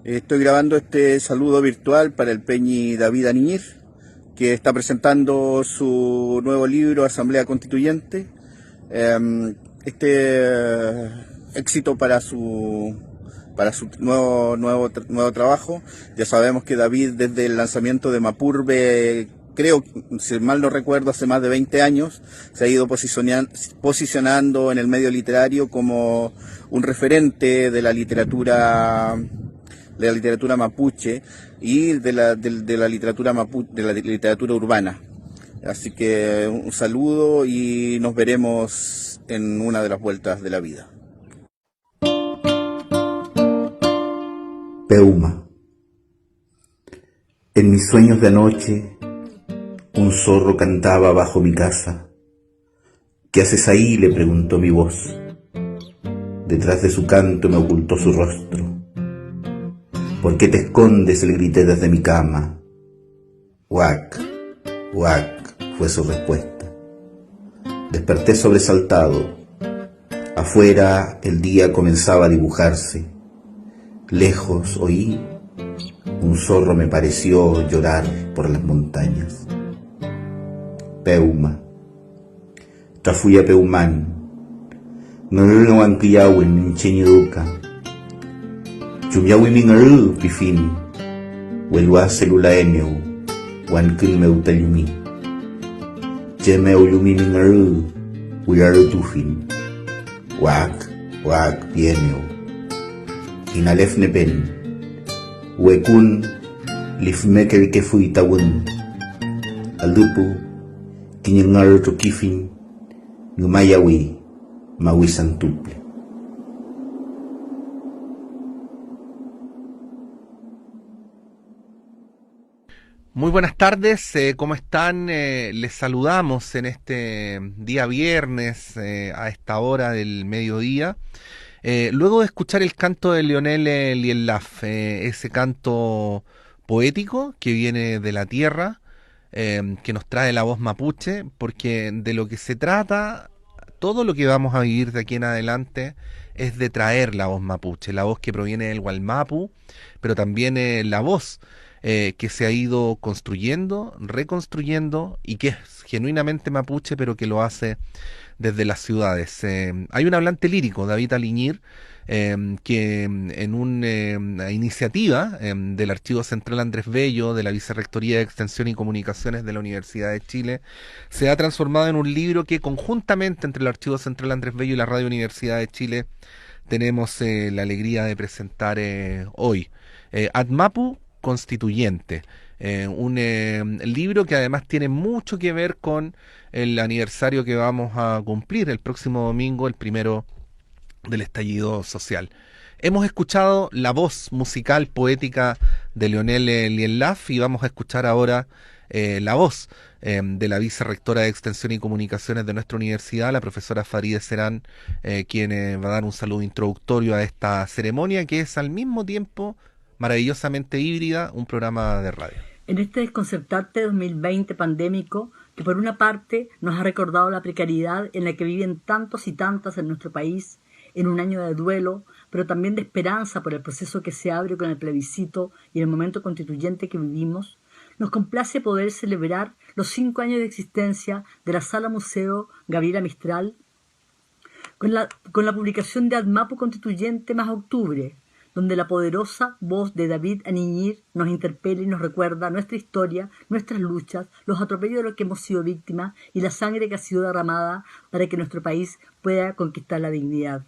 Estoy grabando este saludo virtual para el Peñi David Aniñir, que está presentando su nuevo libro Asamblea Constituyente. Éxito para su nuevo trabajo. Ya sabemos que David, desde el lanzamiento de Mapurbe, creo, si mal no recuerdo, hace más de 20 años, se ha ido posicionando en el medio literario como un referente de la literatura mapuche y de la literatura urbana. Así que un saludo y nos veremos en una de las vueltas de la vida. Peuma. En mis sueños de anoche, un zorro cantaba bajo mi casa. ¿Qué haces ahí?, le preguntó mi voz. Detrás de su canto me ocultó su rostro. ¿Por qué te escondes?, le grité desde mi cama. Uac, uac, fue su respuesta. Desperté sobresaltado. Afuera el día comenzaba a dibujarse. Lejos oí, un zorro me pareció llorar por las montañas. Peuma. Tafuya Peumán. Ngurno Anquiyawen Cheñiduca. Chumyawi Mingaru Pifin. Huelua Celula Eneu. Wankun Meutalumi. Chemeulumi Mingaru. Huyaru Tufin. Wak, wak, pieneu. Inalef nepen. Wekun. Lifmeker ke fuitawun. Alupu. Kinyangaru Tukifin. Ngumayawi. Mawisantuple. Muy buenas tardes, ¿cómo están? Les saludamos en este día viernes a esta hora del mediodía. Luego de escuchar el canto de Leonel Lielaf, ese canto poético que viene de la tierra, que nos trae la voz mapuche, porque de lo que se trata, todo lo que vamos a vivir de aquí en adelante es de traer la voz mapuche, la voz que proviene del Gualmapu, pero también la voz que se ha ido construyendo, reconstruyendo y que es genuinamente mapuche, pero que lo hace desde las ciudades. Hay un hablante lírico, David Aniñir, que en una iniciativa del Archivo Central Andrés Bello, de la Vicerrectoría de Extensión y Comunicaciones de la Universidad de Chile, se ha transformado en un libro que conjuntamente entre el Archivo Central Andrés Bello y la Radio Universidad de Chile tenemos la alegría de presentar hoy. Admapu Constituyente, un libro que además tiene mucho que ver con el aniversario que vamos a cumplir el próximo domingo, el 1 del estallido social. Hemos escuchado la voz musical poética de Leonel Lielaf y vamos a escuchar ahora la voz de la vicerrectora de Extensión y Comunicaciones de nuestra universidad, la profesora Farideh Serán, quien va a dar un saludo introductorio a esta ceremonia que es al mismo tiempo maravillosamente híbrida, un programa de radio. En este desconcertante 2020 pandémico, que por una parte nos ha recordado la precariedad en la que viven tantos y tantas en nuestro país, en un año de duelo, pero también de esperanza por el proceso que se abre con el plebiscito y el momento constituyente que vivimos, nos complace poder celebrar los 5 años de existencia de la Sala Museo Gabriela Mistral con la publicación de Admapu Constituyente más octubre, donde la poderosa voz de David Aniñir nos interpela y nos recuerda nuestra historia, nuestras luchas, los atropellos de los que hemos sido víctimas y la sangre que ha sido derramada para que nuestro país pueda conquistar la dignidad.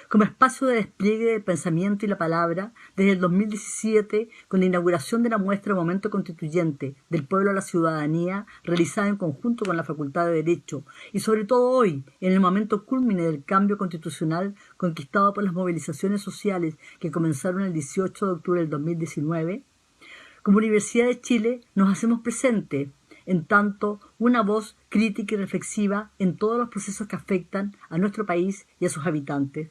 Como espacio de despliegue del pensamiento y la palabra, desde el 2017, con la inauguración de la muestra Momento Constituyente del Pueblo a la Ciudadanía, realizada en conjunto con la Facultad de Derecho, y sobre todo hoy, en el momento cúlmine del cambio constitucional conquistado por las movilizaciones sociales que comenzaron el 18 de octubre del 2019, Como Universidad de Chile nos hacemos presente, en tanto una voz crítica y reflexiva en todos los procesos que afectan a nuestro país y a sus habitantes.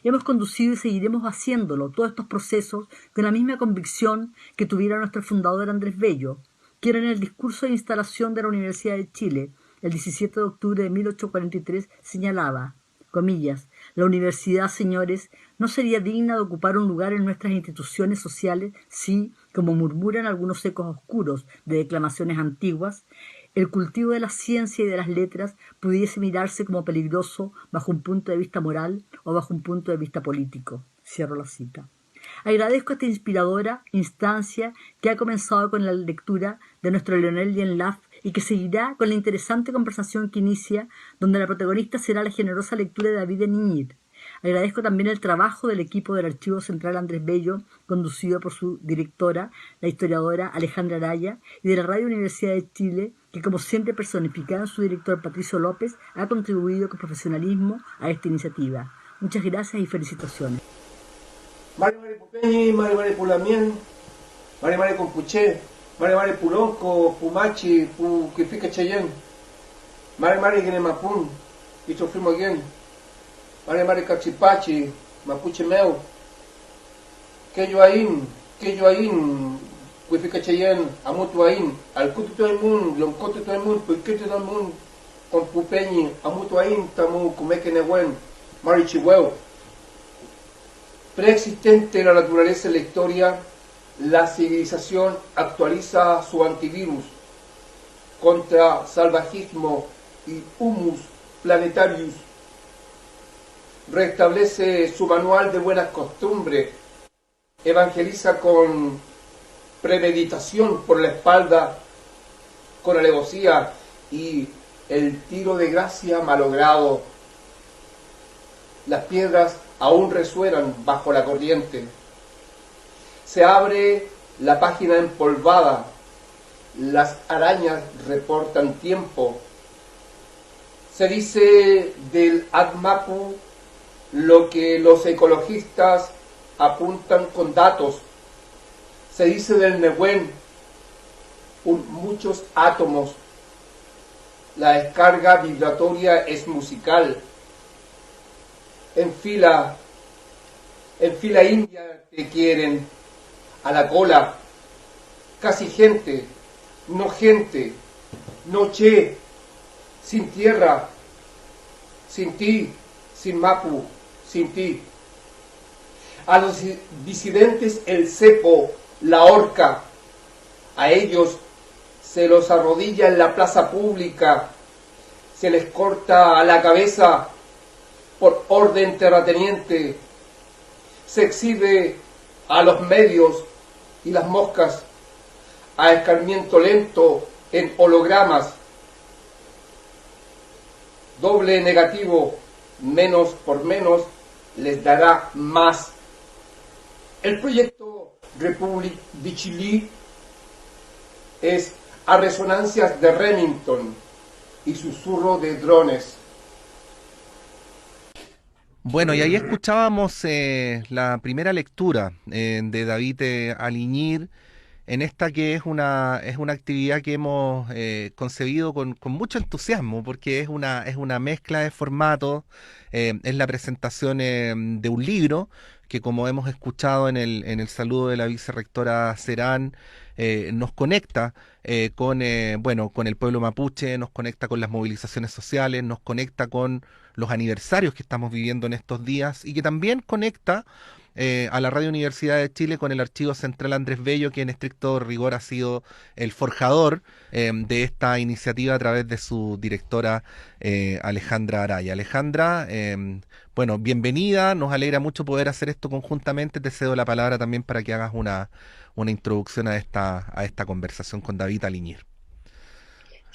Hemos conducido y seguiremos haciéndolo, todos estos procesos, con la misma convicción que tuviera nuestro fundador Andrés Bello, quien en el discurso de instalación de la Universidad de Chile, el 17 de octubre de 1843, señalaba, comillas, la universidad, señores, no sería digna de ocupar un lugar en nuestras instituciones sociales si, como murmuran algunos ecos oscuros de declamaciones antiguas, el cultivo de la ciencia y de las letras pudiese mirarse como peligroso bajo un punto de vista moral o bajo un punto de vista político. Cierro la cita. Agradezco esta inspiradora instancia que ha comenzado con la lectura de nuestro Leonel Lienlaf y que seguirá con la interesante conversación que inicia, donde la protagonista será la generosa lectura de David Niñir. Agradezco también el trabajo del equipo del Archivo Central Andrés Bello, conducido por su directora, la historiadora Alejandra Araya, y de la Radio Universidad de Chile, que como siempre personificada en su director Patricio López, ha contribuido con profesionalismo a esta iniciativa. Muchas gracias y felicitaciones. Mari Mari Pupeñi, Mari Mari Pulamien, Mari Mari Compuche, Mari Mari Pulonco, Pumachi, Puquifica Chayén, Mari Mari Guinemapun, Ichofimoguén, Mari Mari Cachipachi, Mapuche Meu, Keyoaín, Puquifica Chayén, Amutuaín, Alcutu Tuaimun, Loncotu Tuaimun, Puiquete Tuaimun, con Pupeñi, Amutuaín, Tamu, Cumeque Nehuen, Mari Chihueu. Preexistente en la naturaleza y la historia, la civilización actualiza su antivirus contra salvajismo y humus planetarius. Restablece su manual de buenas costumbres, evangeliza con premeditación por la espalda, con alevosía y el tiro de gracia malogrado. Las piedras aún resuenan bajo la corriente. Se abre la página empolvada, las arañas reportan tiempo. Se dice del ADMAPU lo que los ecologistas apuntan con datos. Se dice del Nehuen muchos átomos. La descarga vibratoria es musical. En fila india te quieren, a la cola, casi gente, no che, sin tierra, sin ti, sin Mapu, sin ti. A los disidentes el cepo, la horca, a ellos se los arrodilla en la plaza pública, se les corta la cabeza por orden terrateniente, se exhibe a los medios y las moscas a escarmiento lento en hologramas. Doble negativo, menos por menos, les dará más. El proyecto Republic de Chile es a resonancias de Remington y susurro de drones. Bueno, y ahí escuchábamos la primera lectura de David Aliñir en esta que es una actividad que hemos concebido con mucho entusiasmo, porque es una mezcla de formatos, es la presentación de un libro que, como hemos escuchado en el saludo de la vicerrectora Serán, nos conecta con el pueblo mapuche, nos conecta con las movilizaciones sociales, nos conecta con los aniversarios que estamos viviendo en estos días y que también conecta a la Radio Universidad de Chile con el Archivo Central Andrés Bello, que en estricto rigor ha sido el forjador de esta iniciativa a través de su directora Alejandra Araya. Alejandra, bienvenida, nos alegra mucho poder hacer esto conjuntamente. Te cedo la palabra también para que hagas una introducción a esta conversación con David Aliñir.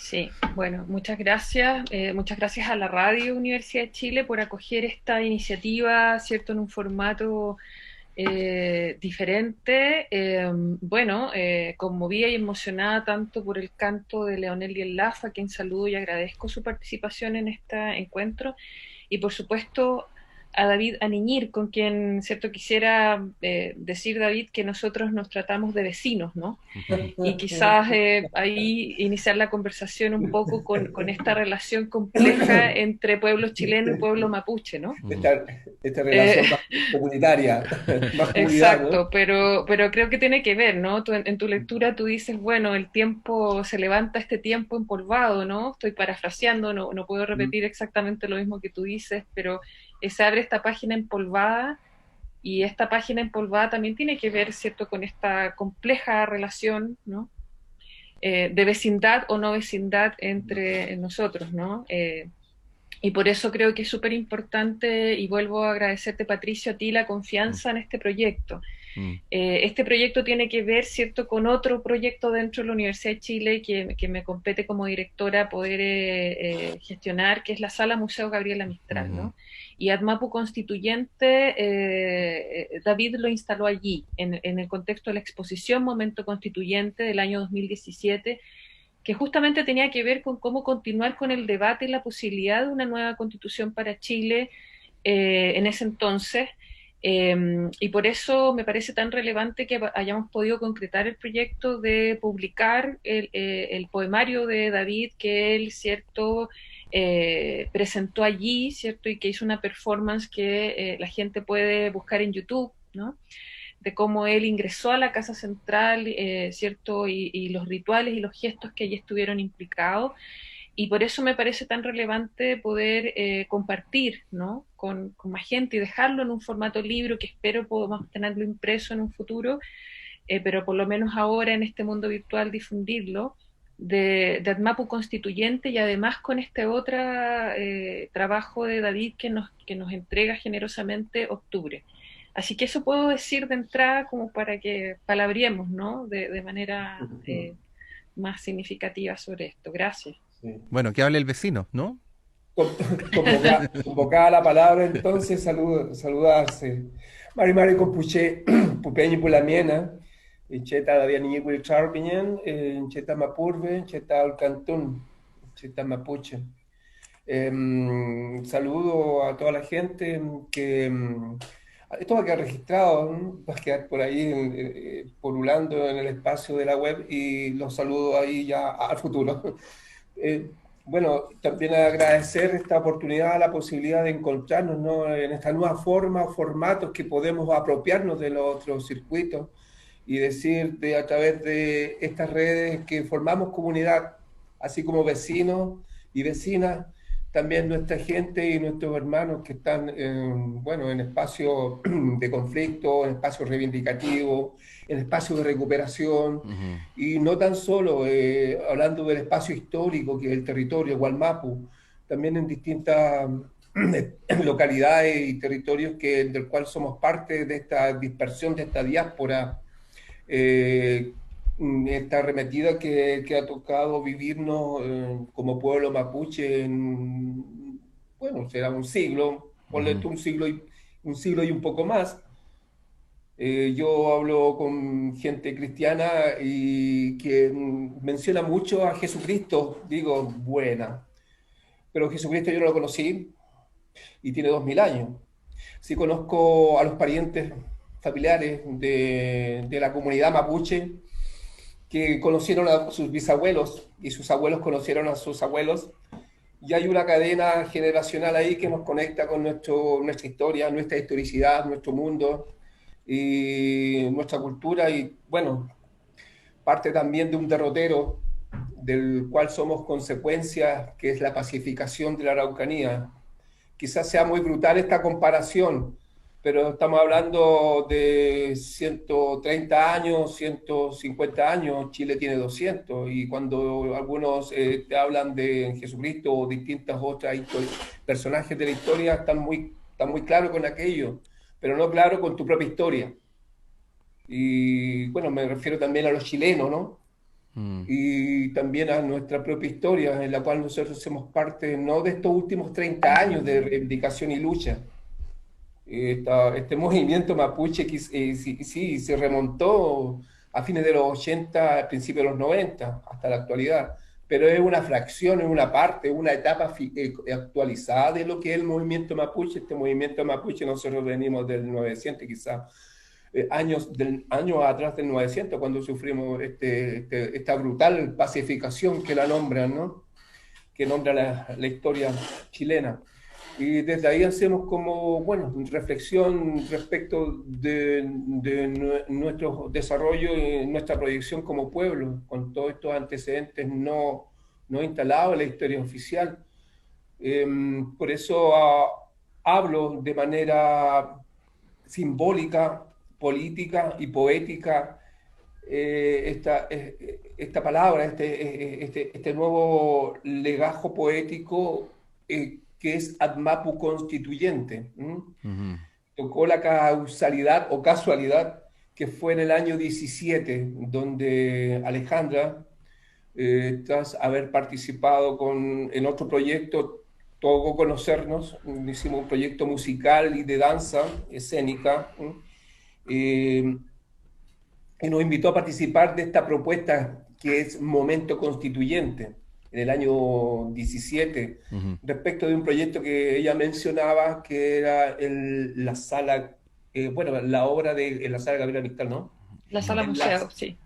Sí, bueno, muchas gracias a la Radio Universidad de Chile por acoger esta iniciativa, ¿cierto?, en un formato diferente, conmovida y emocionada tanto por el canto de Leonel Lienlaf, a quien saludo y agradezco su participación en este encuentro, y por supuesto a David Aniñir, con quien, cierto, quisiera decir, David, que nosotros nos tratamos de vecinos, ¿no? Y quizás ahí iniciar la conversación un poco con esta relación compleja entre pueblo chileno y pueblo mapuche, ¿no? Esta relación más comunitaria, más comunidad, ¿no? Exacto, pero creo que tiene que ver, ¿no? Tú, en tu lectura tú dices, bueno, el tiempo, se levanta este tiempo empolvado, ¿no? Estoy parafraseando, no puedo repetir exactamente lo mismo que tú dices, pero se abre esta página empolvada y esta página empolvada también tiene que ver, ¿cierto?, con esta compleja relación, ¿no? De vecindad o no vecindad entre nosotros, ¿no? Y por eso creo que es súper importante, y vuelvo a agradecerte, Patricio, a ti la confianza en este proyecto. Este proyecto tiene que ver, ¿cierto?, con otro proyecto dentro de la Universidad de Chile que me compete como directora poder gestionar, que es la Sala Museo Gabriela Mistral, ¿no? Y ADMAPU Constituyente, David lo instaló allí, en el contexto de la exposición Momento Constituyente del año 2017, que justamente tenía que ver con cómo continuar con el debate y la posibilidad de una nueva constitución para Chile en ese entonces. Y por eso me parece tan relevante que hayamos podido concretar el proyecto de publicar el poemario de David, que él, ¿cierto?, presentó allí, ¿cierto?, y que hizo una performance que la gente puede buscar en YouTube, ¿no?, de cómo él ingresó a la Casa Central, ¿cierto?, y los rituales y los gestos que allí estuvieron implicados. Y por eso me parece tan relevante poder compartir, ¿no?, con más gente y dejarlo en un formato libro, que espero podamos tenerlo impreso en un futuro, pero por lo menos ahora en este mundo virtual difundirlo, de ADMAPU Constituyente, y además con este otro trabajo de David que nos entrega generosamente Octubre. Así que eso puedo decir de entrada como para que palabriemos, ¿no?, de manera más significativa sobre esto. Gracias. Sí. Bueno, que hable el vecino, ¿no? Convocada la palabra, entonces saludarse. Mari Mari Compuche, Pupeñi Pulamiena, Cheta Daviani Charpinen, Cheta Mapurbe, Cheta Alcantún, Cheta Mapuche. Saludo a toda la gente que esto va a quedar registrado, ¿no? Va a quedar por ahí pululando en el espacio de la web, y los saludo ahí ya al futuro. Bueno, también agradecer esta oportunidad, la posibilidad de encontrarnos, ¿no?, en esta nueva forma, formatos que podemos apropiarnos de los otros circuitos y decir a través de estas redes que formamos comunidad, así como vecinos y vecinas, también nuestra gente y nuestros hermanos que están bueno, en espacios de conflicto, en espacios reivindicativos, en espacios de recuperación, y no tan solo hablando del espacio histórico que es el territorio Gualmapu, también en distintas localidades y territorios del cual somos parte de esta dispersión, de esta diáspora, esta arremetida que ha tocado vivirnos como pueblo mapuche en, bueno, será un siglo, ponle tú un siglo y un poco más. Yo hablo con gente cristiana y que menciona mucho a Jesucristo, digo, buena, pero Jesucristo yo no lo conocí y tiene 2000 años. Sí conozco a los parientes familiares de la comunidad mapuche, que conocieron a sus bisabuelos y sus abuelos conocieron a sus abuelos, y hay una cadena generacional ahí que nos conecta con nuestra historia, nuestra historicidad, nuestro mundo y nuestra cultura, y bueno, parte también de un derrotero del cual somos consecuencia, que es la pacificación de la Araucanía. Quizás sea muy brutal esta comparación, pero estamos hablando de 130 años, 150 años, Chile tiene 200, y cuando algunos te hablan de Jesucristo o distintas otras personajes de la historia, están muy claros con aquello, pero no claro con tu propia historia. Y bueno, me refiero también a los chilenos, ¿no? Y también a nuestra propia historia, en la cual nosotros somos parte, no de estos últimos 30 años de reivindicación y lucha. Este movimiento mapuche sí, se remontó a fines de los 80, a principios de los 90, hasta la actualidad, pero es una fracción, es una parte, una etapa actualizada de lo que es el movimiento mapuche. Este movimiento mapuche nosotros venimos del 900, quizás años atrás del 900, cuando sufrimos esta brutal pacificación que la nombran, ¿no? Que nombra la historia chilena. Y desde ahí hacemos como, bueno, reflexión respecto de nuestro desarrollo y nuestra proyección como pueblo, con todos estos antecedentes no instalados en la historia oficial. Por eso hablo de manera simbólica, política y poética esta palabra, este nuevo legajo poético que es Admapu constituyente. Tocó la causalidad o casualidad que fue en el año 17, donde Alejandra, tras haber participado en otro proyecto, tocó conocernos, hicimos un proyecto musical y de danza escénica, y nos invitó a participar de esta propuesta que es Momento Constituyente, en el año 17, respecto de un proyecto que ella mencionaba, que era la sala, la obra en la sala Gabriela Mistral, ¿no? La sala museo, sí.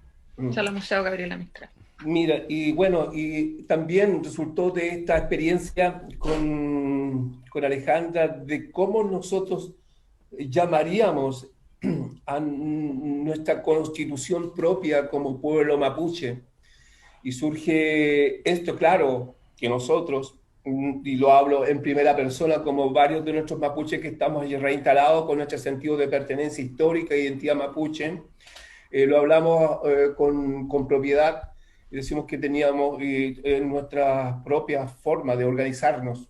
Sala museo Gabriela Mistral. Mira, y bueno, y también resultó de esta experiencia con Alejandra de cómo nosotros llamaríamos a nuestra constitución propia como pueblo mapuche. Y surge esto, claro, que nosotros, y lo hablo en primera persona, como varios de nuestros mapuches que estamos reinstalados con nuestro sentido de pertenencia histórica e identidad mapuche, lo hablamos con propiedad y decimos que teníamos nuestra propia forma de organizarnos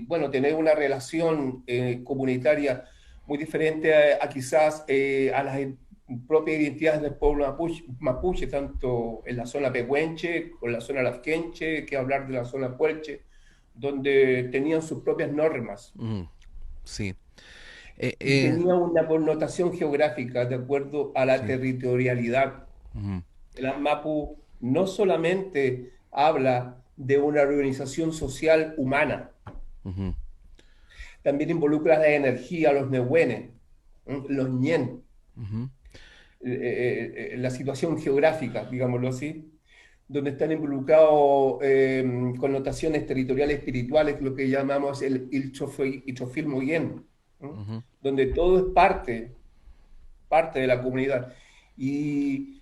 bueno, tener una relación comunitaria muy diferente a quizás a las propias identidades del pueblo mapuche, tanto en la zona pehuenche, con la zona lafkenche, que hablar de la zona puelche, donde tenían sus propias normas. Sí. Tenía una connotación geográfica de acuerdo a la territorialidad. El Admapu no solamente habla de una organización social humana, también involucra la energía, los nehuenes, los ñen, la situación geográfica, digámoslo así, donde están involucrados connotaciones territoriales espirituales, lo que llamamos el Ilchofil Moyen, donde todo es parte de la comunidad. Y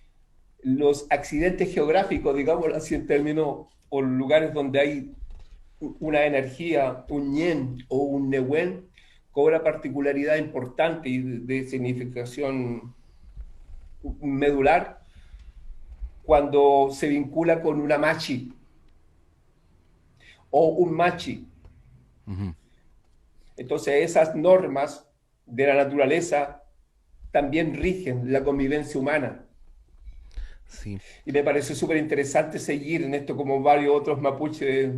los accidentes geográficos, digámoslo así en términos, o lugares donde hay una energía, un ñen o un nehuen, cobra particularidad importante y de significación medular cuando se vincula con una machi o un machi. Entonces esas normas de la naturaleza también rigen la convivencia humana. Sí. Y me parece súper interesante seguir en esto, como varios otros mapuches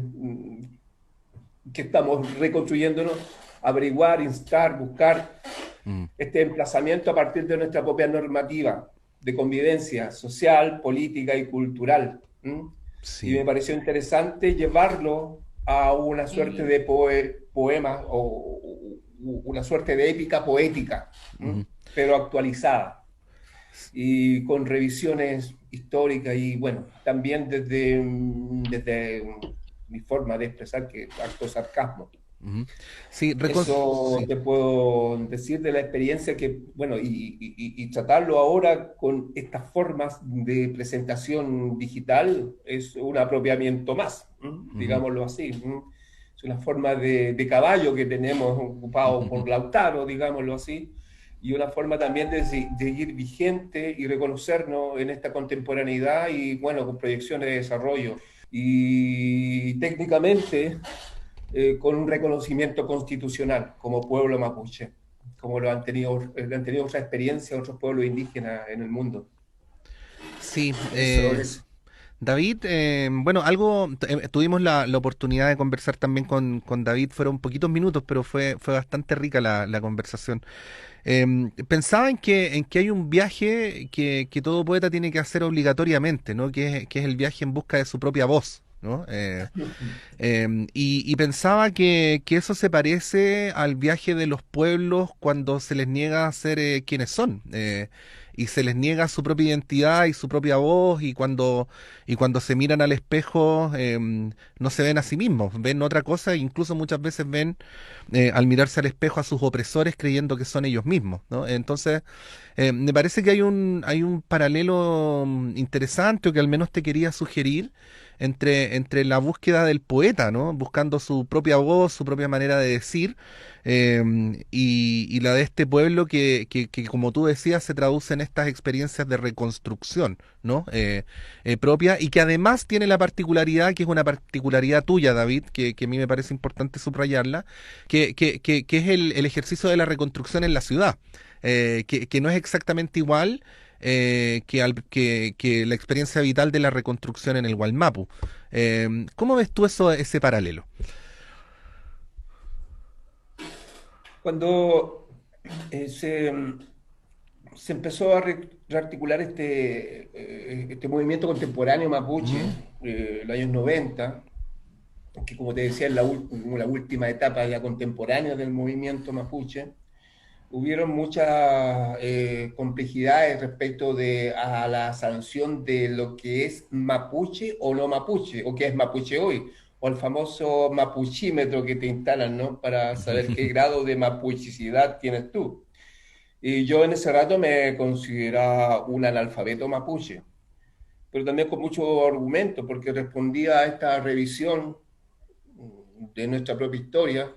que estamos reconstruyéndonos, averiguar, instar, buscar este emplazamiento a partir de nuestra propia normativa de convivencia social, política y cultural. Sí. Y me pareció interesante llevarlo a una suerte de poema o una suerte de épica poética, pero actualizada y con revisiones históricas y bueno, también desde mi forma de expresar, que acto sarcasmo. Sí, Eso sí. te puedo decir de la experiencia que, bueno, y tratarlo ahora con estas formas de presentación digital es un apropiamiento más, digámoslo así. Es una forma de caballo que tenemos ocupado por Lautaro, digámoslo así, y una forma también de seguir vigente y reconocernos en esta contemporaneidad y, bueno, con proyecciones de desarrollo. Y técnicamente con un reconocimiento constitucional como pueblo mapuche, como han tenido otra experiencia otros pueblos indígenas en el mundo. Sí, Eso es. David, bueno, tuvimos la oportunidad de conversar también con David, fueron poquitos minutos, pero fue bastante rica la conversación. Pensaba en que hay un viaje que todo poeta tiene que hacer obligatoriamente, ¿no? Que es el viaje en busca de su propia voz, ¿no? Y pensaba que eso se parece al viaje de los pueblos cuando se les niega a ser quienes son, y se les niega su propia identidad y su propia voz, y cuando se miran al espejo, no se ven a sí mismos, ven otra cosa, e incluso muchas veces ven, al mirarse al espejo, a sus opresores creyendo que son ellos mismos, ¿no? Entonces, me parece que hay un paralelo interesante, o que al menos te quería sugerir, entre la búsqueda del poeta, ¿no? Buscando su propia voz, su propia manera de decir, y la de este pueblo que, como tú decías, se traduce en estas experiencias de reconstrucción, ¿no? Propia, y que además tiene la particularidad, que es una particularidad tuya, David, que a mí me parece importante subrayarla, que es el ejercicio de la reconstrucción en la ciudad, que no es exactamente igual, que la experiencia vital de la reconstrucción en el Gualmapu. ¿Cómo ves tú ese paralelo? Cuando se empezó a rearticular este movimiento contemporáneo mapuche, Ujú. los años 90, que como te decía es la última etapa ya contemporánea del movimiento mapuche, hubieron muchas complejidades respecto a la sanción de lo que es mapuche o no mapuche, o que es mapuche hoy, o el famoso mapuchímetro que te instalan, ¿no? Para saber qué grado de mapuchicidad tienes tú. Y yo en ese rato me consideraba un analfabeto mapuche, pero también con mucho argumento, porque respondía a esta revisión de nuestra propia historia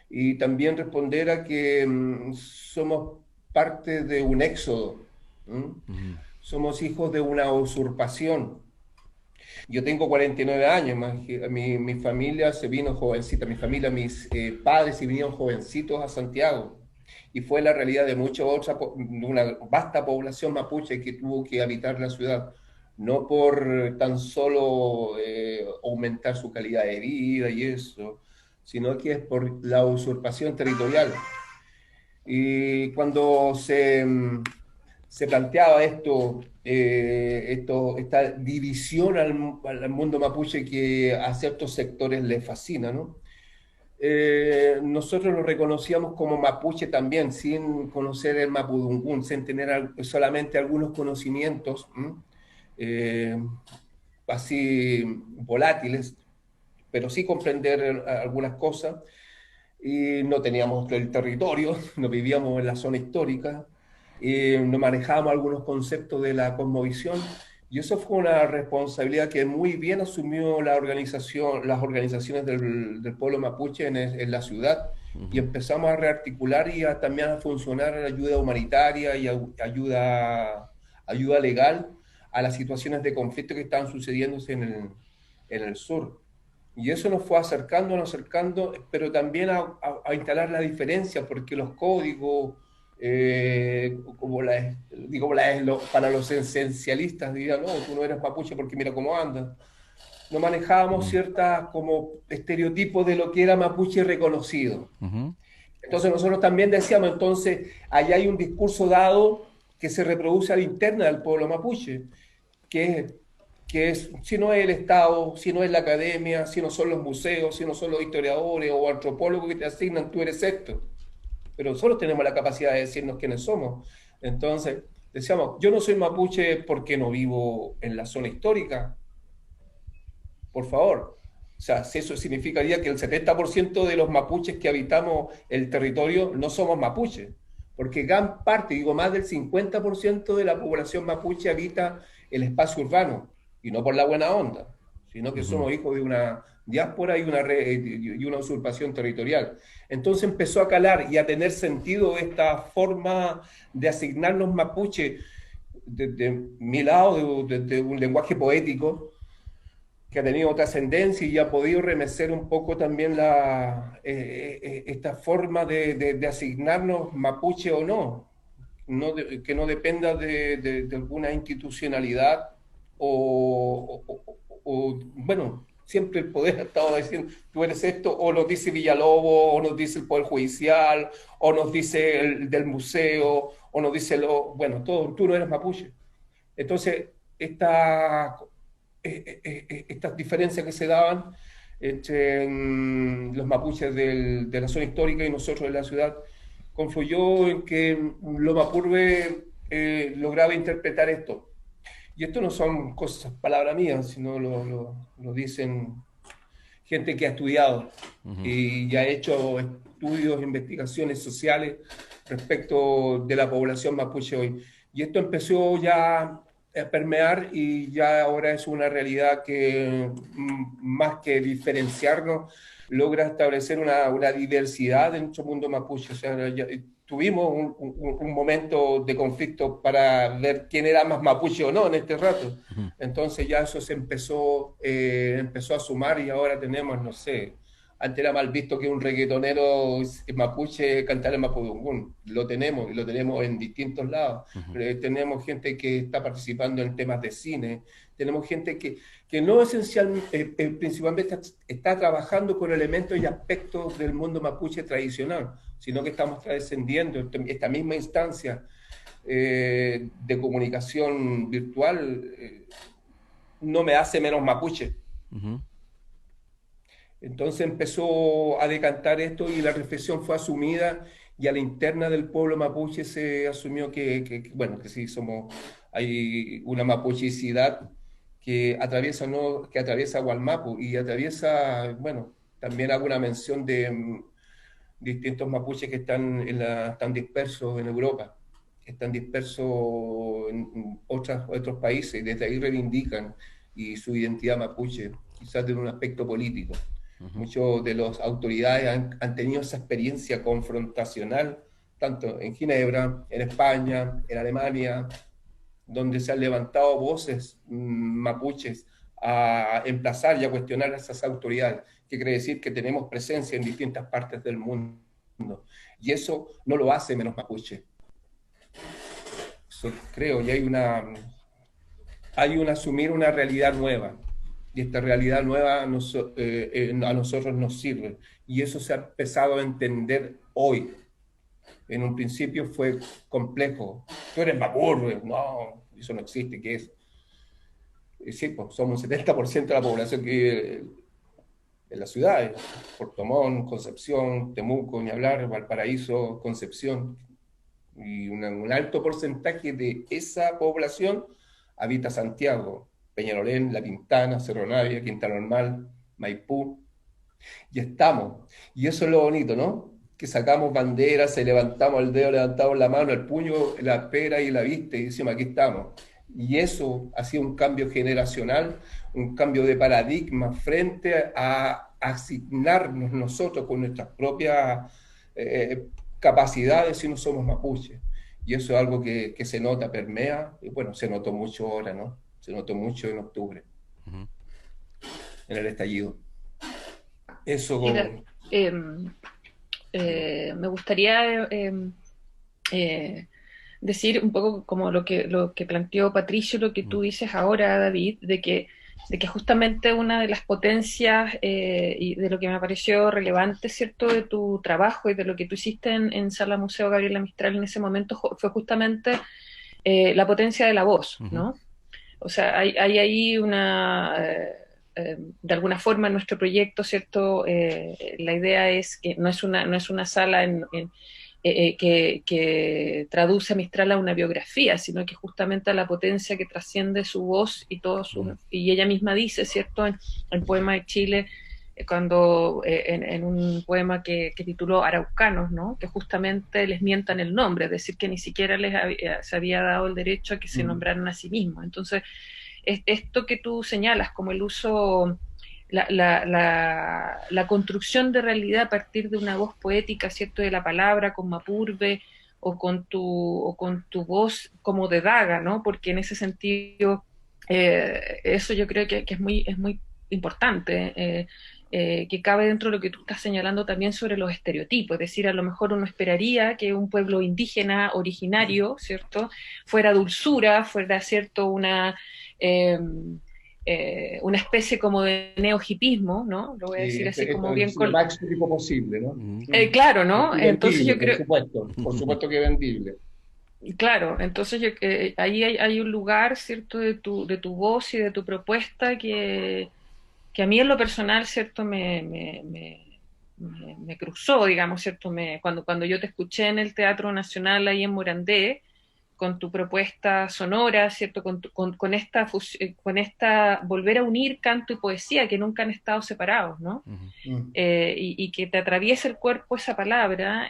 y también responder a que somos parte de un éxodo, ¿m? Ujú. Somos hijos de una usurpación. Yo tengo 49 años, mi familia se vino jovencita, mi familia, mis padres se vinieron jovencitos a Santiago. Y fue la realidad de una vasta población mapuche que tuvo que habitar la ciudad, no por tan solo aumentar su calidad de vida y eso, sino que es por la usurpación territorial. Y cuando se planteaba esta división al mundo mapuche que a ciertos sectores les fascina, ¿no? Nosotros lo reconocíamos como mapuche también, sin conocer el mapudungún, sin tener solamente algunos conocimientos eh, así volátiles, pero sí comprender algunas cosas. Y no teníamos el territorio, no vivíamos en la zona histórica, no manejábamos algunos conceptos de la cosmovisión, y eso fue una responsabilidad que muy bien asumió las organizaciones del pueblo mapuche en la ciudad, y Ujú. empezamos a rearticular y también a funcionar ayuda humanitaria y ayuda legal a las situaciones de conflicto que estaban sucediéndose en el sur. Y eso nos acercando, pero también a instalar la diferencia, porque los códigos, para los esencialistas, dirían, no, tú no eres mapuche porque mira cómo andas. No manejábamos Mm. ciertas como estereotipos de lo que era mapuche reconocido. Ujú. Entonces nosotros también decíamos, entonces, allá hay un discurso dado que se reproduce a la interna del pueblo mapuche, que es, si no es el Estado, si no es la academia, si no son los museos, si no son los historiadores o antropólogos que te asignan, tú eres esto. Pero nosotros tenemos la capacidad de decirnos quiénes somos. Entonces, decíamos, yo no soy mapuche porque no vivo en la zona histórica, por favor. O sea, si eso significaría que el 70% de los mapuches que habitamos el territorio no somos mapuches, porque gran parte, digo más del 50% de la población mapuche habita el espacio urbano, y no por la buena onda, sino que Ujú. somos hijos de una diáspora y una usurpación territorial. Entonces empezó a calar y a tener sentido esta forma de asignarnos mapuche desde mi lado, de un lenguaje poético, que ha tenido trascendencia y ha podido remecer un poco también esta forma de asignarnos mapuche o no, que no dependa de alguna institucionalidad bueno, siempre el poder ha estado diciendo, tú eres esto, o nos dice Villalobos, o nos dice el Poder Judicial, o nos dice el del museo, o nos dice bueno, todo, tú no eres mapuche. Entonces, estas diferencias que se daban entre los mapuches de la zona histórica y nosotros de la ciudad, confluyó en que los mapurbe lograba interpretar esto. Y esto no son cosas, palabras mías, sino lo dicen gente que ha estudiado y ha hecho estudios, investigaciones sociales respecto de la población mapuche hoy. Y esto empezó ya a permear y ya ahora es una realidad que más que diferenciarnos, logra establecer una diversidad en nuestro mundo mapuche. O sea, tuvimos un momento de conflicto para ver quién era más mapuche o no en este rato. Entonces ya eso se empezó a sumar y ahora tenemos, no sé, antes era mal visto que un reggaetonero mapuche cantara en mapudungún. Lo tenemos, y lo tenemos en distintos lados. Tenemos gente que está participando en temas de cine, tenemos gente que no esencialmente, principalmente está trabajando con elementos y aspectos del mundo mapuche tradicional, sino que estamos trascendiendo esta misma instancia de comunicación virtual. No me hace menos mapuche. Entonces empezó a decantar esto y la reflexión fue asumida y a la interna del pueblo mapuche se asumió bueno, que sí hay una mapuchicidad que atraviesa, ¿no? Que atraviesa Gualmapu y atraviesa, bueno, también hago una mención de distintos mapuches que están dispersos en Europa, que están dispersos en otros países y desde ahí reivindican y su identidad mapuche, quizás de un aspecto político. Muchos de las autoridades han tenido esa experiencia confrontacional, tanto en Ginebra, en España, en Alemania, donde se han levantado voces mapuches a emplazar y a cuestionar a esas autoridades, que quiere decir que tenemos presencia en distintas partes del mundo. Y eso no lo hace menos mapuche. Eso creo, y hay un asumir una realidad nueva. Y esta realidad nueva a nosotros nos sirve. Y eso se ha empezado a entender hoy. En un principio fue complejo. Tú eres mapurbe, no, eso no existe, ¿qué es? Sí, pues somos un 70% de la población que vive en las ciudades. Puerto Montt, Concepción, Temuco, ni hablar, Valparaíso, Concepción. Y un alto porcentaje de esa población habita Santiago, Peñalolén, La Pintana, Cerro Navia, Quinta Normal, Maipú, y estamos. Y eso es lo bonito, ¿no? Que sacamos banderas, levantamos el dedo, levantamos la mano, el puño, la pera y la vista, y decimos, aquí estamos. Y eso ha sido un cambio generacional, un cambio de paradigma frente a asignarnos nosotros con nuestras propias capacidades si no somos mapuches. Y eso es algo que se nota, permea, y bueno, se notó mucho ahora, ¿no? Se notó mucho en octubre, en el estallido. Eso como... Me gustaría decir un poco como lo que planteó Patricio, lo que tú dices ahora, David, de que justamente una de las potencias y de lo que me pareció relevante, ¿cierto?, de tu trabajo y de lo que tú hiciste en Sala Museo Gabriela Mistral en ese momento fue justamente la potencia de la voz, ¿no? O sea, hay ahí de alguna forma en nuestro proyecto, ¿cierto? La idea es que no es una sala que traduce a Mistral a una biografía, sino que justamente a la potencia que trasciende su voz y y ella misma dice, ¿cierto? En el poema de Chile, cuando en un poema que tituló Araucanos, ¿no? Que justamente les mientan el nombre, es decir, que ni siquiera se había dado el derecho a que se nombraran a sí mismos. Entonces, esto que tú señalas como el uso, la construcción de realidad a partir de una voz poética, ¿cierto?, de la palabra, con mapurbe o con tu voz como de daga, ¿no? Porque en ese sentido, eso yo creo que es muy importante, que cabe dentro de lo que tú estás señalando también sobre los estereotipos, es decir, a lo mejor uno esperaría que un pueblo indígena originario, ¿cierto?, fuera dulzura, fuera, ¿cierto?, una especie como de neohipismo, ¿no? Lo voy a decir así como bien... Lo más exótico posible, ¿no? Claro, ¿no? Y Entonces vendible, yo creo... por supuesto que vendible. Claro, entonces ahí hay un lugar, ¿cierto?, de tu voz y de tu propuesta que a mí en lo personal, ¿cierto?, me cruzó, digamos, ¿cierto? Cuando yo te escuché en el Teatro Nacional ahí en Morandé, con tu propuesta sonora, ¿cierto? Con esta volver a unir canto y poesía que nunca han estado separados, ¿no? Y que te atraviesa el cuerpo esa palabra,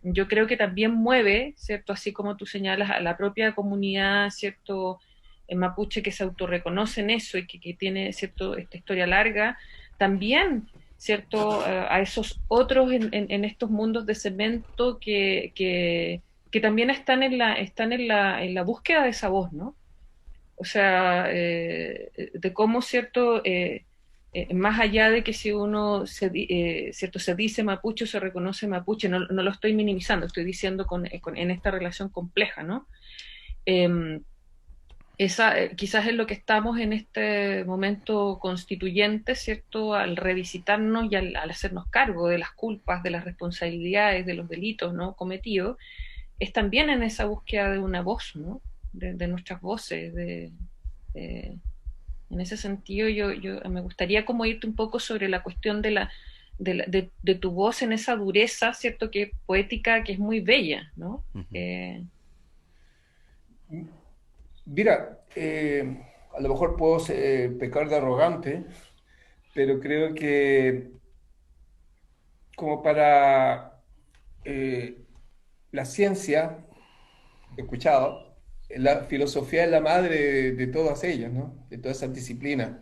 yo creo que también mueve, ¿cierto? Así como tú señalas, a la propia comunidad, ¿cierto? En mapuche que se autorreconoce en eso y que tiene, ¿cierto? Esta historia larga, también, ¿cierto? A esos otros en estos mundos de cemento que también están en la búsqueda de esa voz, ¿no? O sea, de cómo, ¿cierto? Más allá de que si uno ¿cierto? Se dice mapuche o se reconoce mapuche, no lo estoy minimizando, estoy diciendo en esta relación compleja, ¿no? Quizás es lo que estamos en este momento constituyente, ¿cierto? Al revisitarnos y al hacernos cargo de las culpas, de las responsabilidades, de los delitos, ¿no?, cometidos, es también en esa búsqueda de una voz, ¿no? De nuestras voces, en ese sentido yo me gustaría como irte un poco sobre la cuestión de tu voz en esa dureza, ¿cierto?, que poética, que es muy bella, ¿no? Mira, a lo mejor puedo pecar de arrogante, pero creo que como para la ciencia, he escuchado, la filosofía es la madre de todas ellas, ¿no? De todas esas disciplinas.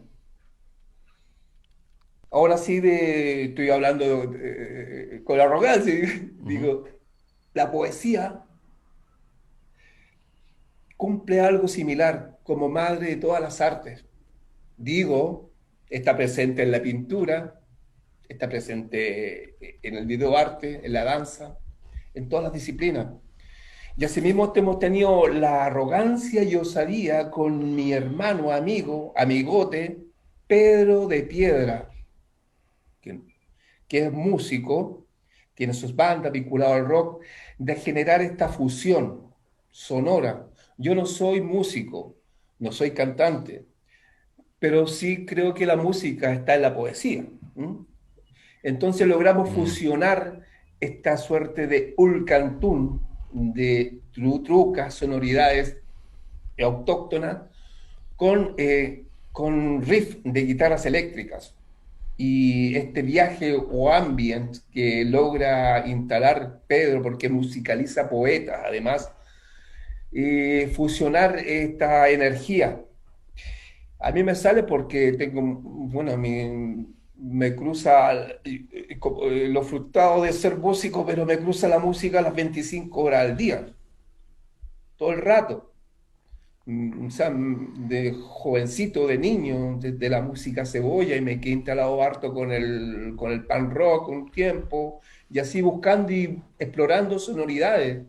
Ahora sí estoy hablando con arrogancia, digo, la poesía cumple algo similar como madre de todas las artes. Digo, está presente en la pintura, está presente en el videoarte, en la danza, en todas las disciplinas. Y asimismo hemos tenido la arrogancia y osadía con mi hermano, amigote, Pedro de Piedra, que es músico, tiene sus bandas vinculado al rock, de generar esta fusión sonora. Yo no soy músico, no soy cantante, pero sí creo que la música está en la poesía. Entonces logramos fusionar esta suerte de ulcantún, de trucas, sonoridades autóctonas, con riff de guitarras eléctricas. Y este viaje o ambient que logra instalar Pedro, porque musicaliza poetas, además, fusionar esta energía. A mí me sale porque tengo, bueno, me cruza lo frustrado de ser músico, pero me cruza la música a las 25 horas al día, todo el rato. O sea, de jovencito, de niño, desde la música cebolla, y me quedé instalado harto con el punk rock un tiempo, y así buscando y explorando sonoridades.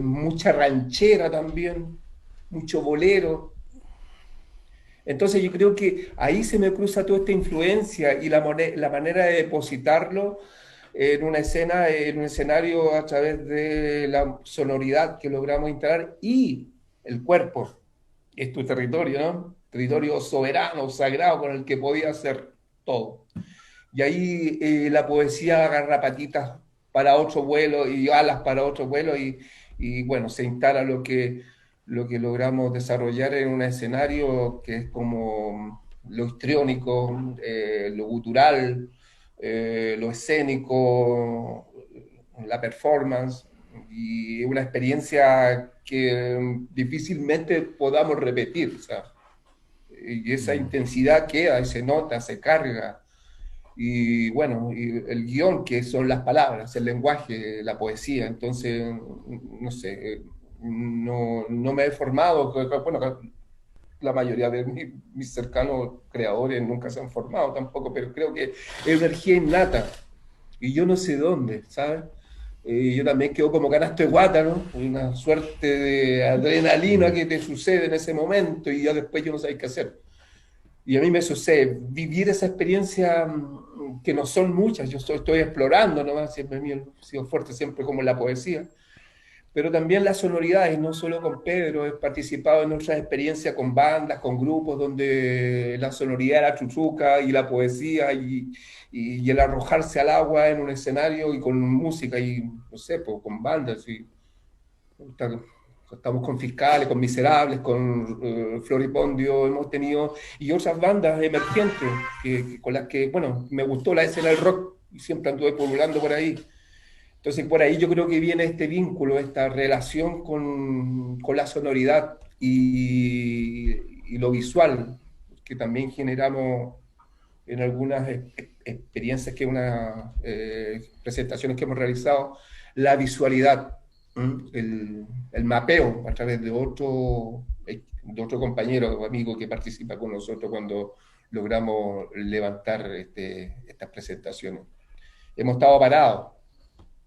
Mucha ranchera también, mucho bolero. Entonces yo creo que ahí se me cruza toda esta influencia y la manera de depositarlo en una escena, en un escenario a través de la sonoridad que logramos instalar y el cuerpo. Es tu territorio, ¿no? Territorio soberano, sagrado, con el que podía hacer todo. Y ahí la poesía agarra patitas para otro vuelo y alas para otro vuelo y bueno, se instala lo que logramos desarrollar en un escenario que es como lo histriónico, lo gutural, lo escénico, la performance, y una experiencia que difícilmente podamos repetir, o sea, y esa intensidad queda, y se nota, se carga, y bueno, y el guión, que son las palabras, el lenguaje, la poesía. Entonces, no sé, no me he formado, bueno, la mayoría de mis cercanos creadores nunca se han formado tampoco, pero creo que es energía innata, y yo no sé dónde, ¿sabes? Yo también quedo como canasto de guata, ¿no? Una suerte de adrenalina que te sucede en ese momento y ya después yo no sabes qué hacer. Y a mí me sucede vivir esa experiencia que no son muchas, yo estoy explorando nomás, siempre me he sido fuerte siempre como en la poesía, pero también las sonoridades, no solo con Pedro, he participado en otras experiencias con bandas, con grupos donde la sonoridad era chuchuca y la poesía y el arrojarse al agua en un escenario y con música y no sé, pues, con bandas y estamos con Fiscales, con Miserables, con Floripondio, hemos tenido, y otras bandas emergentes con las que, bueno, me gustó la escena del rock y siempre anduve pululando por ahí. Entonces, por ahí yo creo que viene este vínculo, esta relación con la sonoridad y lo visual, que también generamos en algunas experiencias que unas presentaciones que hemos realizado, la visualidad, el mapeo a través de otro compañero o amigo que participa con nosotros cuando logramos levantar estas presentaciones. Hemos estado parados,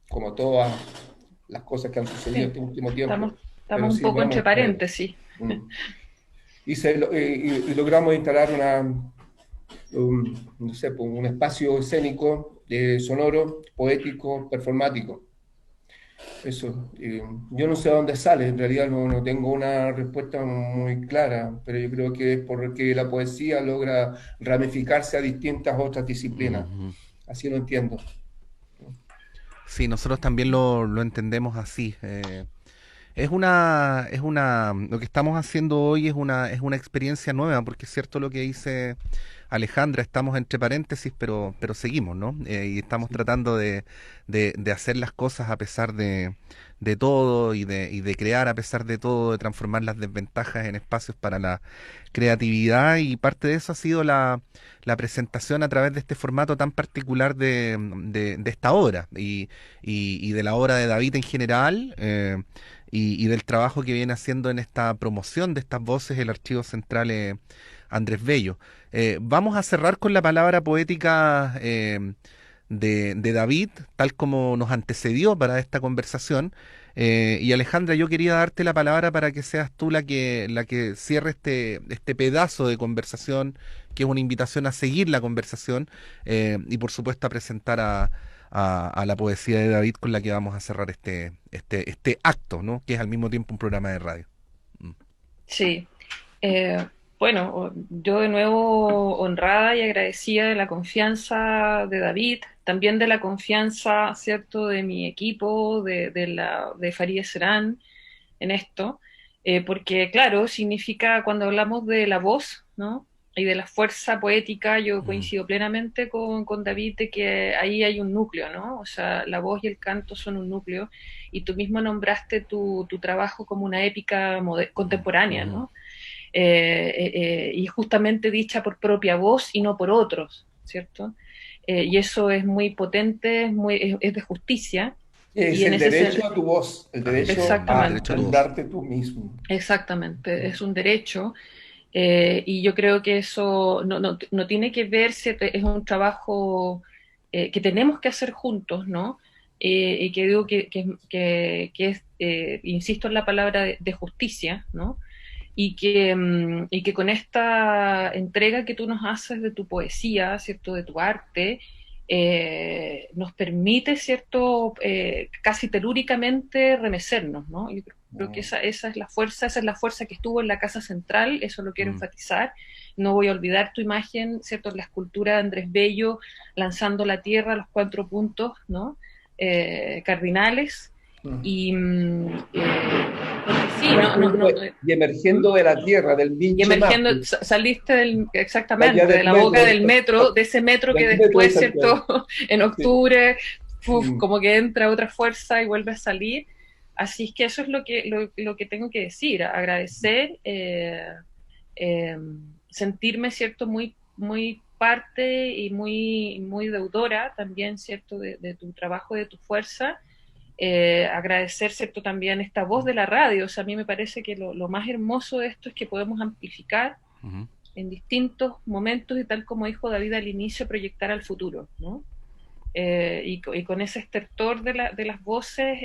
como todas las cosas que han sucedido Sí, este último tiempo, pero estamos un sí poco vamos entre a ver. paréntesis. Y logramos instalar no sé, pues, un espacio escénico, sonoro, poético, performático. Eso, yo no sé dónde sale, en realidad no tengo una respuesta muy clara, pero yo creo que es porque la poesía logra ramificarse a distintas otras disciplinas. Ujú. Así lo entiendo. Sí, nosotros también lo entendemos así. Lo que estamos haciendo hoy es una experiencia nueva, porque es cierto lo que dice Alejandra, estamos entre paréntesis, pero seguimos, ¿no? Y estamos Sí. tratando de hacer las cosas a pesar de todo y de crear a pesar de todo, de transformar las desventajas en espacios para la creatividad, y parte de eso ha sido la presentación a través de este formato tan particular de esta obra y de la obra de David en general. Y del trabajo que viene haciendo en esta promoción de estas voces el Archivo Central Andrés Bello. Vamos a cerrar con la palabra poética de David, tal como nos antecedió para esta conversación. Y Alejandra, yo quería darte la palabra para que seas tú la que cierre este pedazo de conversación, que es una invitación a seguir la conversación y por supuesto a presentar a la poesía de David con la que vamos a cerrar este acto, ¿no? Que es al mismo tiempo un programa de radio. Mm. Sí. Bueno, yo de nuevo honrada y agradecida de la confianza de David, también de la confianza, ¿cierto?, de mi equipo, de Farideh Serán en esto, porque claro, significa cuando hablamos de la voz, ¿no? Y de la fuerza poética, yo Mm. coincido plenamente con David de que ahí hay un núcleo, ¿no? O sea, la voz y el canto son un núcleo, y tú mismo nombraste tu trabajo como una épica contemporánea, Mm. ¿no? Y justamente dicha por propia voz y no por otros, ¿cierto? Y eso es muy potente, es de justicia, Es y en el ese derecho sentido, a tu voz, el Así es. derecho El a derecho a exactamente, tu voz. nombrarte tú mismo. exactamente, es un derecho, y yo creo que eso no tiene que verse, es un trabajo que tenemos que hacer juntos, ¿no? Y que digo que es, insisto en la palabra de justicia, ¿no? Y que con esta entrega que tú nos haces de tu poesía, ¿cierto? De tu arte, nos permite, ¿cierto? Casi telúricamente remecernos, ¿no? Yo creo que esa es la fuerza que estuvo en la Casa Central, eso lo quiero Mm. enfatizar. No voy a olvidar tu imagen, ¿cierto? La escultura de Andrés Bello lanzando la tierra a los 4 puntos, ¿no? Cardinales. Y porque sí, Y emergiendo de la tierra, del y vinche emergiendo, Mapu, saliste de allá exactamente de del la boca metro, del metro, de ese metro que del metro de después, Santiago. ¿cierto? En Sí. octubre, Mm. como que entra otra fuerza y vuelve a salir. Así es que eso es lo que tengo que decir, agradecer, eh, sentirme, ¿cierto? Muy parte y muy deudora también, ¿cierto? De tu trabajo, de tu fuerza. Agradecer, ¿cierto?, también esta voz de la radio. O sea, a mí me parece que lo más hermoso de esto es que podemos amplificar Ujú. en distintos momentos y, tal como dijo David al inicio, proyectar al futuro, ¿no? y con ese estertor de las voces,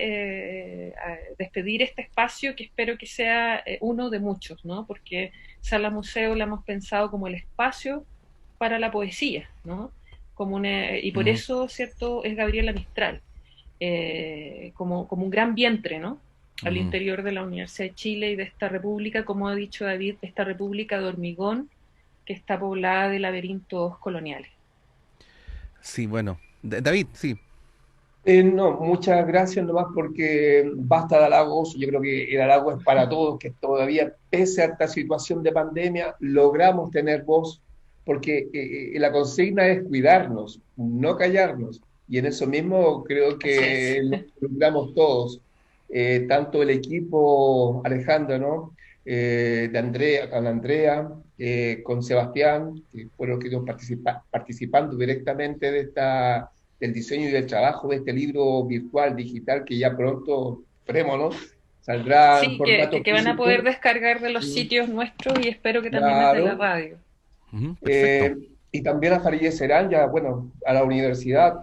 despedir este espacio que espero que sea uno de muchos, ¿no? Porque Sala Museo la hemos pensado como el espacio para la poesía, ¿no? Y por eso, ¿cierto?, es Gabriela Mistral, como un gran vientre, ¿no?, al interior de la Universidad de Chile y de esta república, como ha dicho David, esta república de hormigón que está poblada de laberintos coloniales. Sí, bueno. David, sí. No, muchas gracias nomás porque basta de halagos. Yo creo que el halago es para todos, que todavía, pese a esta situación de pandemia, logramos tener voz, porque la consigna es cuidarnos, no callarnos. Y en eso mismo creo Así es. que lo logramos todos. Tanto el equipo, Alejandra, ¿no? De Andrea, con Andrea, con Sebastián, que fueron los que estuvieron participando directamente del diseño y del trabajo de este libro virtual, digital, que ya pronto, esperemos, saldrá en Sí, formato que van a poder físico. descargar de los sitios nuestros y espero que también desde la Claro. radio. Perfecto. Y también aparecerán ya, bueno, a la universidad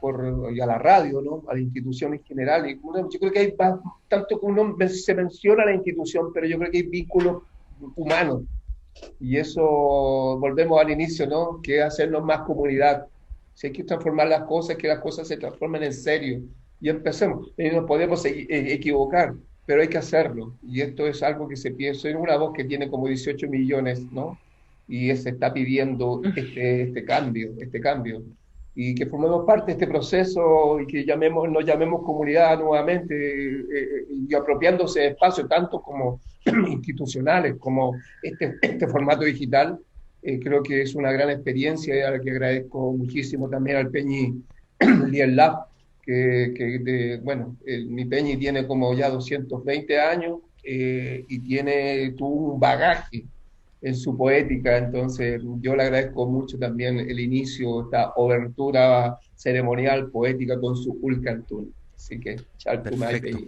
y a la radio, ¿no? A la institución en general. Yo creo que hay tanto que uno se menciona la institución, pero yo creo que hay vínculos humanos. Y eso, volvemos al inicio, ¿no? Que es hacernos más comunidad. Si hay que transformar las cosas, que las cosas se transformen en serio. Y empecemos. Y nos podemos equivocar, pero hay que hacerlo. Y esto es algo que se piensa. Soy una voz que tiene como 18 millones, ¿no? Y se está pidiendo este cambio, este cambio. Y que formemos parte de este proceso y que nos llamemos comunidad nuevamente y apropiándose de espacios tanto como institucionales como este formato digital. Creo que es una gran experiencia y a la que agradezco muchísimo también al Peñi Liel Lab, bueno, mi Peñi tiene como ya 220 años y tuvo un bagaje en su poética, entonces yo le agradezco mucho también el inicio, esta obertura ceremonial poética con su Ulcantún. Así que, Perfecto.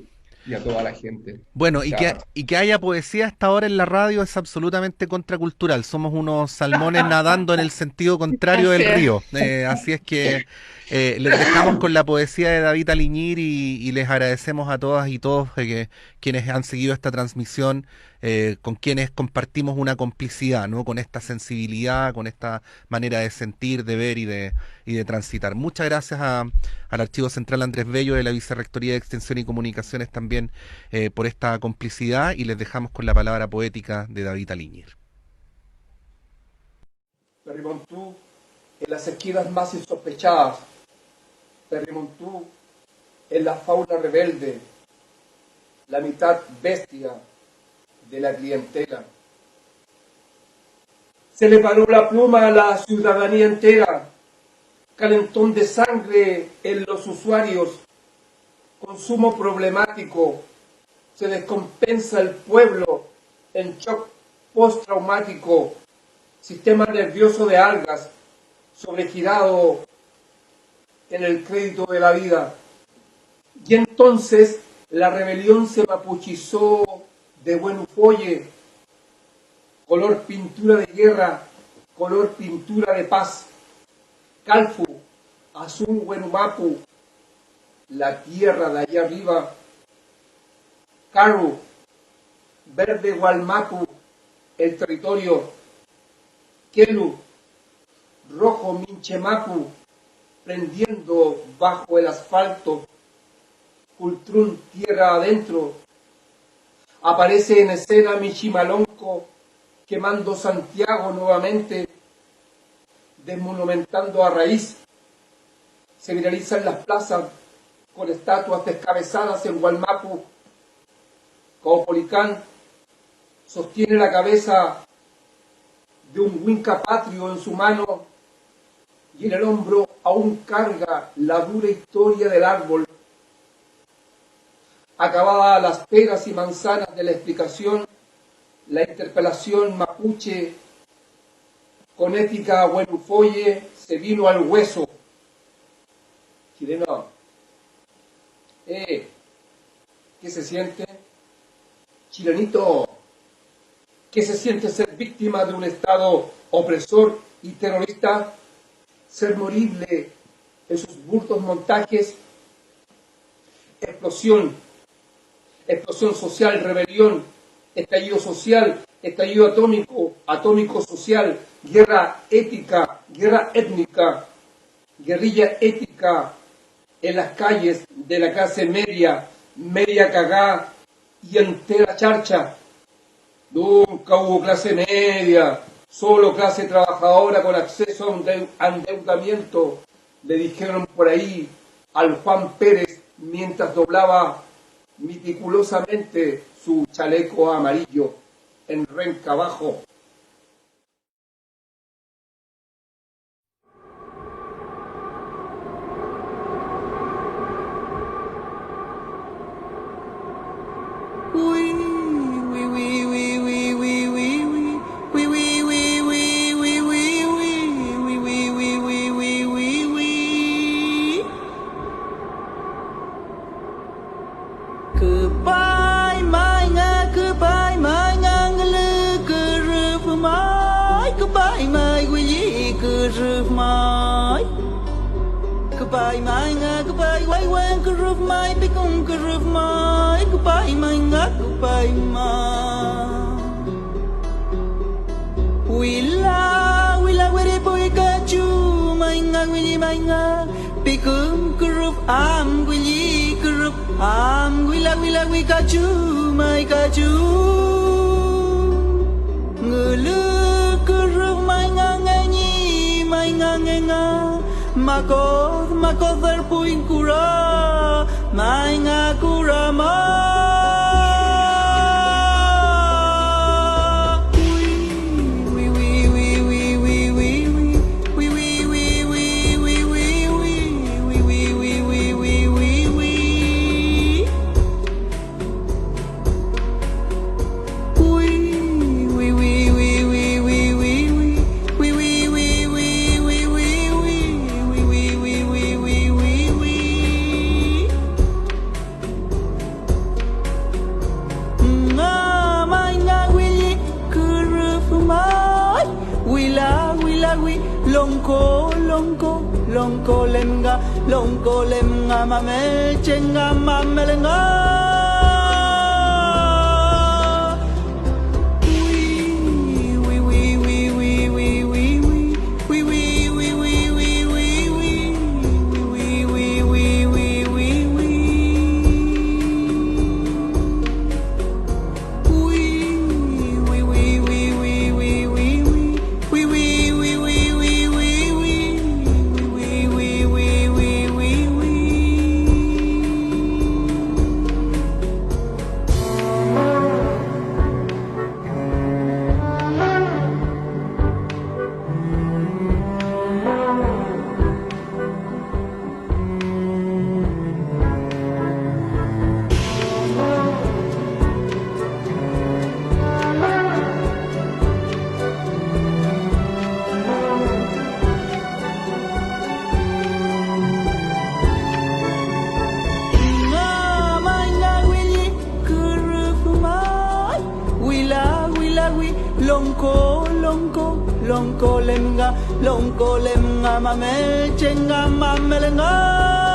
y a toda la gente. Bueno, Chao. y que haya poesía hasta ahora en la radio es absolutamente contracultural. Somos unos salmones nadando en el sentido contrario Así del es. río. Así es que les dejamos con la poesía de David Aliñir y les agradecemos a todas y todos quienes han seguido esta transmisión, con quienes compartimos una complicidad, ¿no? Con esta sensibilidad, con esta manera de sentir, de ver y de transitar. Muchas gracias al Archivo Central Andrés Bello de la Vicerrectoría de Extensión y Comunicaciones también por esta complicidad, y les dejamos con la palabra poética de David Aliñir. Perrimontú en las esquinas más insospechadas, Perrimontú en la fauna rebelde, la mitad bestia de la clientela. Se le paró la pluma a la ciudadanía entera, calentón de sangre en los usuarios, consumo problemático, se descompensa el pueblo en shock postraumático, sistema nervioso de algas, sobregirado en el crédito de la vida. Y entonces la rebelión se mapuchizó de buen ufolle, color pintura de guerra, color pintura de paz. Calfu, Azul Huenumapu, la tierra de allá arriba. Caru, verde Gualmapu, el territorio. Kelu, rojo Minchemapu, prendiendo bajo el asfalto. Cultrún, tierra adentro. Aparece en escena Michimalonco, quemando Santiago nuevamente, desmonumentando a raíz. Se viralizan las plazas con estatuas descabezadas en Gualmapu. Caupolicán sostiene la cabeza de un huinca patrio en su mano y en el hombro aún carga la dura historia del árbol. Acabadas las peras y manzanas de la explicación, la interpelación mapuche con ética buenufolle se vino al hueso. Chileno, ¿qué se siente? Chilenito, ¿qué se siente ser víctima de un Estado opresor y terrorista? Ser morible en sus burdos montajes, explosión social, rebelión, estallido social, estallido atómico social, guerra ética, guerra étnica, guerrilla ética en las calles de la clase media cagá y entera charcha. Nunca hubo clase media, solo clase trabajadora con acceso a endeudamiento, le dijeron por ahí al Juan Pérez mientras doblaba meticulosamente su chaleco amarillo en renca abajo. Goodbye, manga, goodbye, why when could roof my become could roof my goodbye, manga, goodbye, ma. Willa, where boy got you, manga, become could roof, am, willy, could roof, am, willa, we got you, my got you. Ngulu, could roof, manga, Makothar puing kura, mainga kurama. Longko lemnga mame chenga mamelenga. Longko lemnga mame chenga mamelenga.